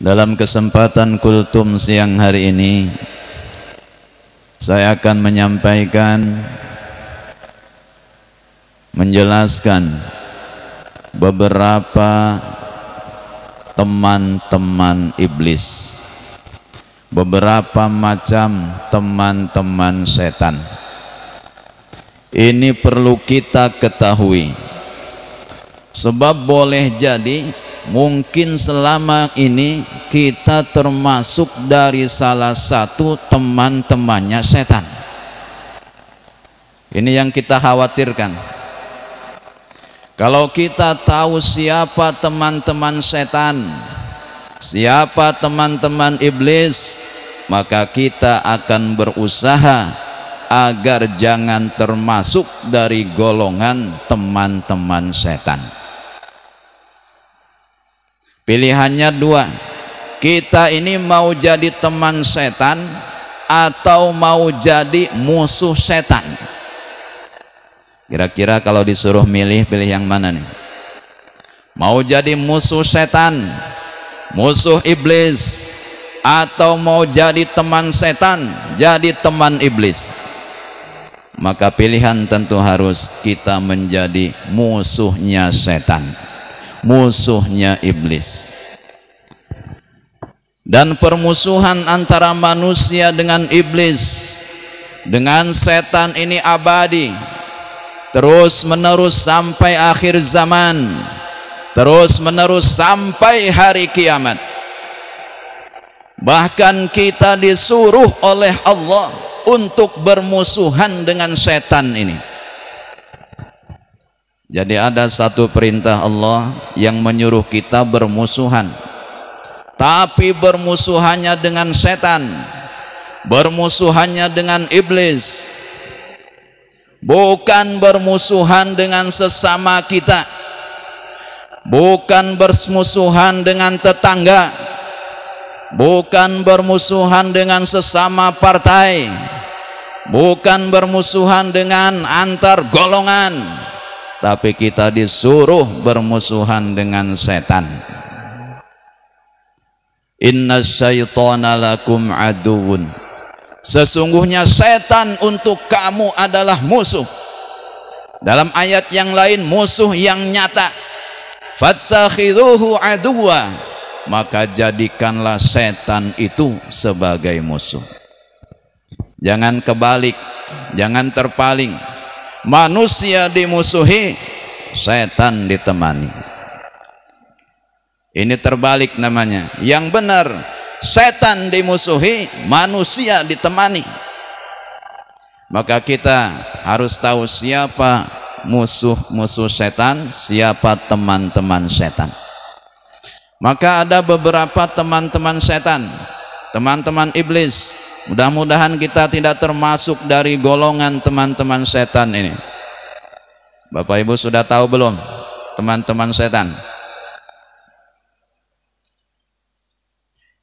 Dalam kesempatan kultum siang hari ini, saya akan menjelaskan beberapa teman-teman iblis, beberapa macam teman-teman setan. Ini perlu kita ketahui, sebab boleh jadi mungkin selama ini kita termasuk dari salah satu teman-temannya setan. Ini yang kita khawatirkan. Kalau kita tahu siapa teman-teman setan, siapa teman-teman iblis, maka kita akan berusaha agar jangan termasuk dari golongan teman-teman setan. Pilihannya dua, kita ini mau jadi teman setan atau mau jadi musuh setan. Kira-kira kalau disuruh milih, pilih yang mana nih? Mau jadi musuh setan, musuh iblis, atau mau jadi teman setan, jadi teman iblis? Maka pilihan tentu harus kita menjadi musuhnya setan, musuhnya iblis. Dan permusuhan antara manusia dengan iblis, dengan setan ini abadi, terus menerus sampai akhir zaman, terus menerus sampai hari kiamat. Bahkan kita disuruh oleh Allah untuk bermusuhan dengan setan ini. Jadi ada satu perintah Allah yang menyuruh kita bermusuhan, tapi bermusuhannya dengan setan, bermusuhannya dengan iblis, bukan bermusuhan dengan sesama kita, bukan bermusuhan dengan tetangga, bukan bermusuhan dengan sesama partai, bukan bermusuhan dengan antar golongan, tapi kita disuruh bermusuhan dengan setan. Inna syaitana lakum aduun, sesungguhnya setan untuk kamu adalah musuh. Dalam ayat yang lain, musuh yang nyata. Fattakhidhuhu aduwa, maka jadikanlah setan itu sebagai musuh. Jangan kebalik, jangan terpaling. Manusia dimusuhi, setan ditemani. Ini terbalik namanya. Yang benar, setan dimusuhi, manusia ditemani. Maka kita harus tahu siapa musuh-musuh setan, siapa teman-teman setan. Maka ada beberapa teman-teman setan, teman-teman iblis. Mudah-mudahan kita tidak termasuk dari golongan teman-teman setan ini. Bapak Ibu sudah tahu belum teman-teman setan?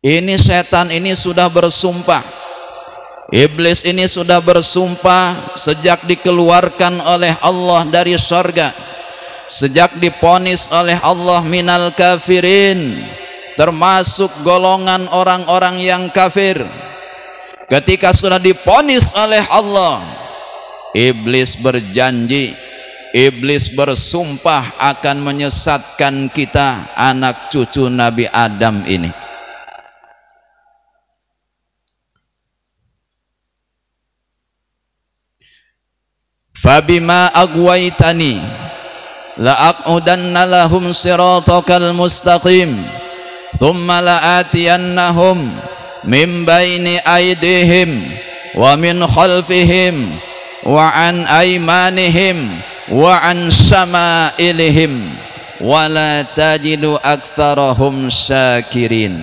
Ini setan ini sudah bersumpah, iblis ini sudah bersumpah sejak dikeluarkan oleh Allah dari surga, sejak diponis oleh Allah minal kafirin, termasuk golongan orang-orang yang kafir. Ketika sudah diponis oleh Allah, iblis berjanji, iblis bersumpah akan menyesatkan kita, anak cucu Nabi Adam ini. Fabima agwaitani la'aqudanna lahum siratakal mustaqim thumma la'atiyannahum min baini aydihim wa min khalfihim wa an aymanihim wa an syama'ilihim wa la tajidu aktsarahum syakirin.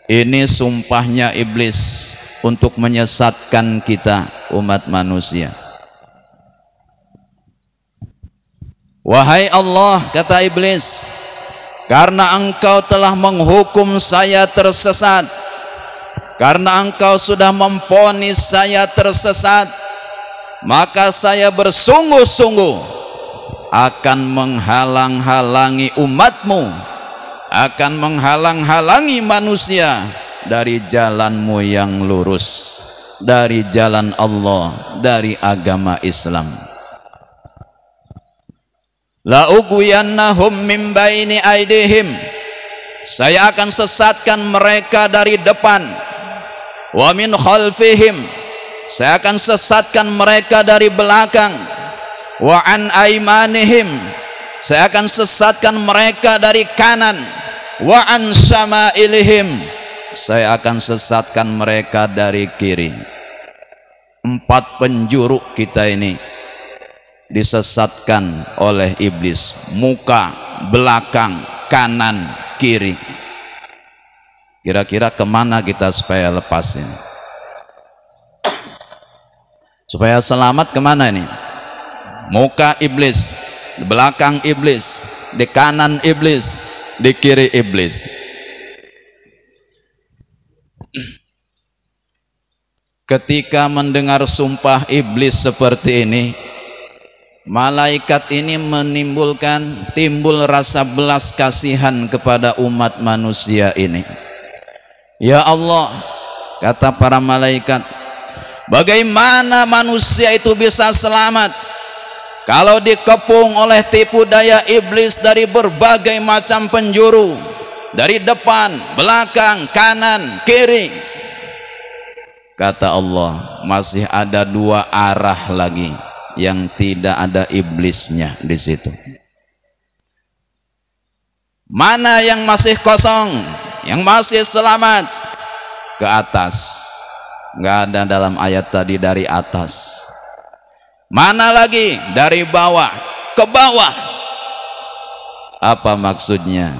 Ini sumpahnya iblis untuk menyesatkan kita, umat manusia. Wahai Allah, kata iblis, karena engkau telah menghukum saya tersesat, karena engkau sudah memponis saya tersesat, maka saya bersungguh-sungguh akan menghalang-halangi umatmu akan menghalang-halangi manusia dari jalanmu yang lurus, dari jalan Allah, dari agama Islam. La ughwiyannahum min baini aidihim, saya akan sesatkan mereka dari depan, wa min khalfihim, saya akan sesatkan mereka dari belakang, wa an aimanihim, saya akan sesatkan mereka dari kanan, wa an syama'ilihim, saya akan sesatkan mereka dari kiri. 4 penjuru kita ini disesatkan oleh iblis, muka, belakang, kanan, kiri. Kira-kira kemana kita supaya lepas ini? Supaya selamat kemana ini? Muka iblis, di belakang iblis, di kanan iblis, di kiri iblis. Ketika mendengar sumpah iblis seperti ini, malaikat ini timbul rasa belas kasihan kepada umat manusia ini. Ya Allah, kata para malaikat, bagaimana manusia itu bisa selamat kalau dikepung oleh tipu daya iblis dari berbagai macam penjuru, dari depan, belakang, kanan, kiri. Kata Allah, masih ada 2 arah lagi yang tidak ada iblisnya di situ. Mana yang masih kosong, yang masih selamat? Ke atas. Nggak ada dalam ayat tadi dari atas. Mana lagi? Dari bawah ke bawah. Apa maksudnya?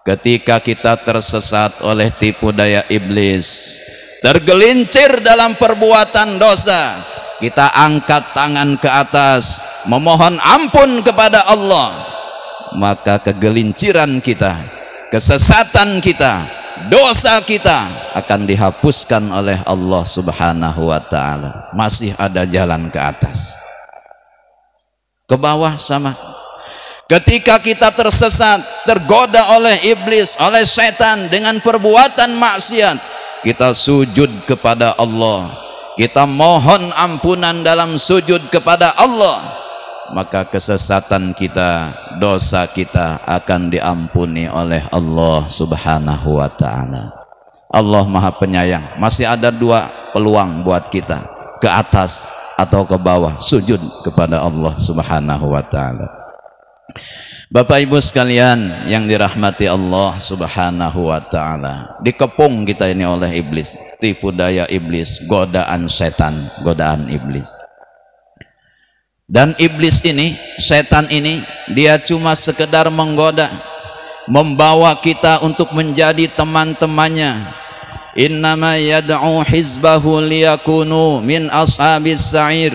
Ketika kita tersesat oleh tipu daya iblis, tergelincir dalam perbuatan dosa, kita angkat tangan ke atas memohon ampun kepada Allah, maka kegelinciran kita, kesesatan kita, dosa kita akan dihapuskan oleh Allah Subhanahu wa ta'ala. Masih ada jalan ke atas. Ke bawah sama. Ketika kita tersesat, tergoda oleh iblis, oleh setan dengan perbuatan maksiat, kita sujud kepada Allah, kita mohon ampunan dalam sujud kepada Allah, maka kesesatan kita, dosa kita akan diampuni oleh Allah Subhanahu wa ta'ala. Allah Maha Penyayang. Masih ada 2 peluang buat kita, ke atas atau ke bawah, sujud kepada Allah Subhanahu wa ta'ala. Bapak Ibu sekalian yang dirahmati Allah Subhanahu wa ta'ala, dikepung kita ini oleh iblis, tipu daya iblis, godaan setan, godaan iblis. Dan iblis ini, setan ini, dia cuma sekedar menggoda, membawa kita untuk menjadi teman-temannya. Innama yad'u hizbahu liyakunu min ashabis sa'ir.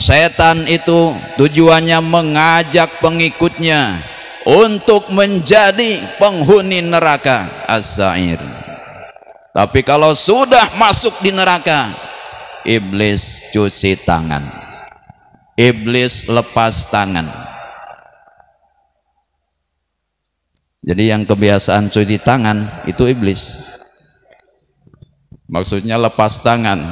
Setan itu tujuannya mengajak pengikutnya untuk menjadi penghuni neraka as-sa'ir. Tapi kalau sudah masuk di neraka, iblis cuci tangan, iblis lepas tangan. Jadi yang kebiasaan cuci tangan itu iblis. Maksudnya lepas tangan,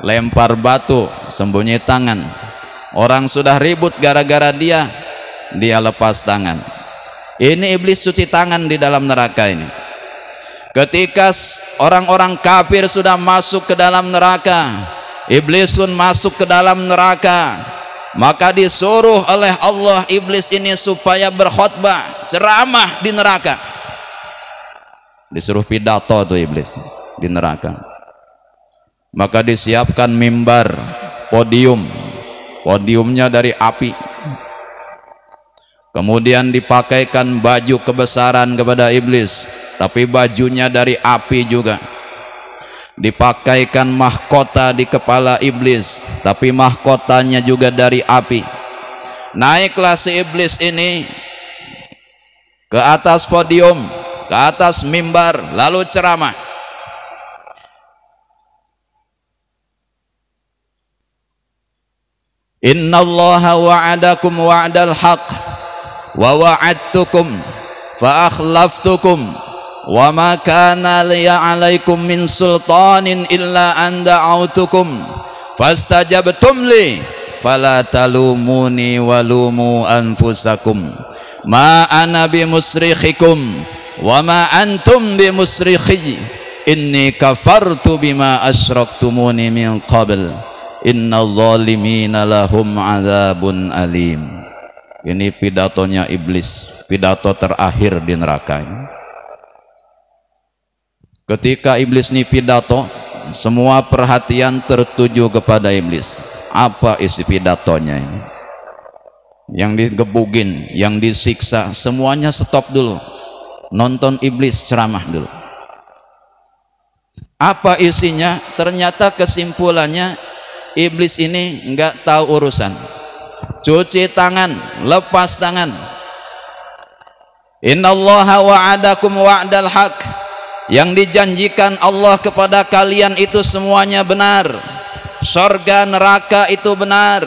lempar batu, sembunyi tangan. Orang sudah ribut gara-gara dia lepas tangan. Ini iblis cuci tangan di dalam neraka ini. Ketika orang-orang kafir sudah masuk ke dalam neraka, iblis pun masuk ke dalam neraka, maka disuruh oleh Allah iblis ini supaya berkhutbah, ceramah di neraka. Disuruh pidato tuh iblis di neraka. Maka disiapkan mimbar, podiumnya dari api. Kemudian dipakaikan baju kebesaran kepada iblis, tapi bajunya dari api juga. Dipakaikan mahkota di kepala iblis, tapi mahkotanya juga dari api. Naiklah si iblis ini ke atas podium, ke atas mimbar, lalu ceramah. Innallaha wa'adakum wa'dal haqq wa wa'adtukum fa akhlaftukum wa ma kana liya 'alaikum min sultanin illa an da'autukum fastajabtum li fala talumuni walumu anfusakum ma ana bimusrikhikum wa ma antum bimusrikhi inni kafartu bima asyraktumuni min qabl innal zalimina lahum adzabun alim. Ini pidatonya iblis, pidato terakhir di neraka. Ketika iblis ini pidato, semua perhatian tertuju kepada iblis. Apa isi pidatonya ini? Yang digebugin, yang disiksa, semuanya stop dulu. Nonton iblis ceramah dulu. Apa isinya? Ternyata kesimpulannya iblis ini enggak tahu urusan. Cuci tangan, lepas tangan. Innallaha wa'adakum wa'dal haq. Yang dijanjikan Allah kepada kalian itu semuanya benar. Surga neraka itu benar.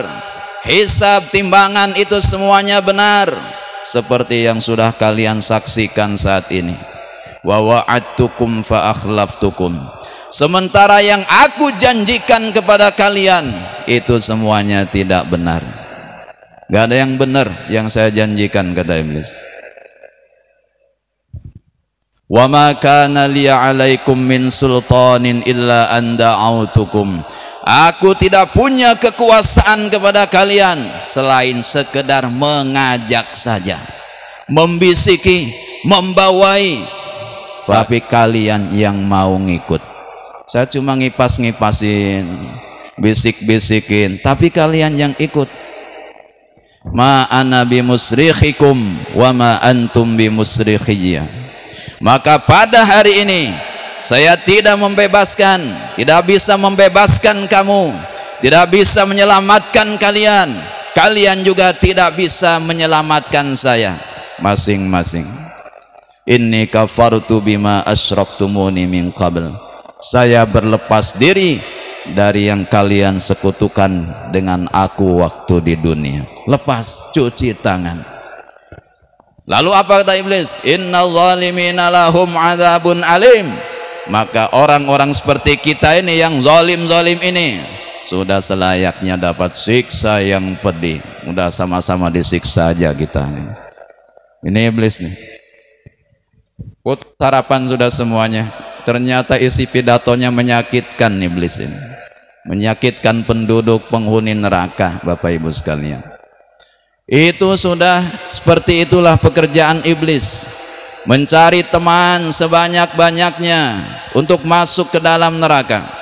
Hisab timbangan itu semuanya benar. Seperti yang sudah kalian saksikan saat ini. Wa wa'adtukum fa akhlaftukum. Sementara yang aku janjikan kepada kalian itu semuanya tidak benar. Gak ada yang benar yang saya janjikan, kata iblis. Wa ma kana liya 'alaikum min sultanin illa an da'autukum. Aku tidak punya kekuasaan kepada kalian selain sekedar mengajak saja, membisiki, membawai, tapi kalian yang mau ngikut. Saya cuma ngipas-ngipasin, bisik-bisikin, tapi kalian yang ikut. Ma ana bimusrikhikum wa ma antum bimusrikhiyya. Maka pada hari ini saya tidak membebaskan, tidak bisa membebaskan kamu, tidak bisa menyelamatkan kalian. Kalian juga tidak bisa menyelamatkan saya masing-masing. Inni kafartu bima asyraktumuni min qabl. Saya berlepas diri dari yang kalian sekutukan dengan aku waktu di dunia. Lepas, cuci tangan. Lalu apa kata iblis? Innal zalimina lahum adzabun alim. Maka orang-orang seperti kita ini yang zalim-zalim ini sudah selayaknya dapat siksa yang pedih. Udah sama-sama disiksa aja kita. Ini iblis nih. Put sarapan sudah semuanya. Ternyata isi pidatonya menyakitkan iblis ini. Menyakitkan penduduk penghuni neraka, Bapak Ibu sekalian. Itu sudah seperti itulah pekerjaan iblis. Mencari teman sebanyak-banyaknya untuk masuk ke dalam neraka.